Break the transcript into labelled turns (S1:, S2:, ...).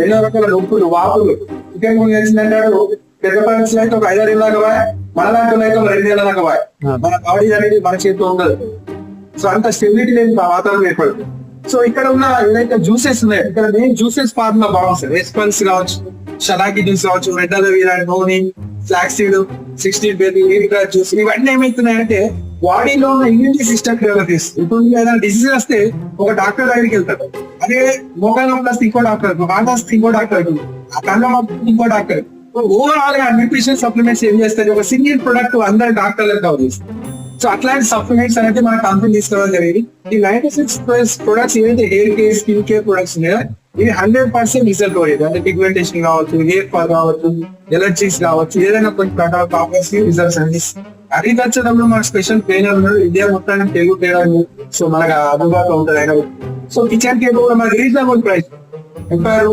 S1: ఎన్నో రకాల నొప్పులు వాపులు ఇంకేం చేసిందంటాడు పెద్ద పరీక్షలు అయితే ఒక 5-6 ఏళ్ళ దాకా పోయా, మన దాంట్లో అయితే ఒక 2 ఏళ్ళ దాకా పోయా. మన బాడీ అనేది మన చేతిలో ఉండదు. సో అంత స్టెబిలిటీ లేని వాతావరణం ఏర్పడదు. సో ఇక్కడ ఉన్న ఏదైతే జ్యూసెస్ ఉన్నాయో ఇక్కడ మెయిన్ జ్యూసెస్ ఫార్ములా బాగుంటుంది. ఎస్పల్స్ కావచ్చు, షలాకి జ్యూస్ కావచ్చు, రెడ్ అలోవీరా, నూనె, ఫ్లాక్స్ సీడ్, 16 బేబీ జ్యూస్, ఇవన్నీ ఏమవుతున్నాయంటే బాడీలో ఉన్న ఇమ్యూనిటీ సిస్టమ్ డెవలప్ చేస్తుంది. ఇప్పుడు ఏదైనా డిసీజ్ వస్తే ఒక డాక్టర్ దగ్గరికి వెళ్తారు, అదే మోకాలు వస్తే ఇంకో డాక్టర్, హార్ట్ వస్తే ఇంకో డాక్టర్, ఆ కళ్ళ ఇంకో డాక్టర్. ఓవరాల్ గా న్యూట్రిషన్ సప్లిమెంట్స్ ఏం చేస్తారు, ఒక సింగిల్ ప్రొడక్ట్ అందరు డాక్టర్లకు కవర్ చేస్తారు. సో అట్లాంటి సప్లిమెంట్స్ అనేది మన కంపెనీ తీసుకోవడం జరిగింది. ఈ 96+ ప్రొడక్ట్స్ ఏదైతే hair care, skin care products ఉన్నాయో ఇవి 100% రిజల్ట్ ఓరియంటెడ్. అంటే పిగ్మెంటేషన్ కావచ్చు, హెయిర్ ఫాల్ కావచ్చు, ఎలర్జీస్ కావచ్చు, ఏదైనా కొన్ని ప్రాపర్స్ రిజల్ట్స్ అనేది అగ్రికల్చర్ లో మన స్పెషల్ ట్రైనర్ ఉన్నాడు. ఇండియా మొత్తానికి తెలుగు ట్రైనర్, సో మనకు అందుబాటులో ఉంటుంది ఆయన. సో కిచెన్ కేర్ కూడా మనకి రీజనబుల్ ప్రైస్, 30 రూపాయలు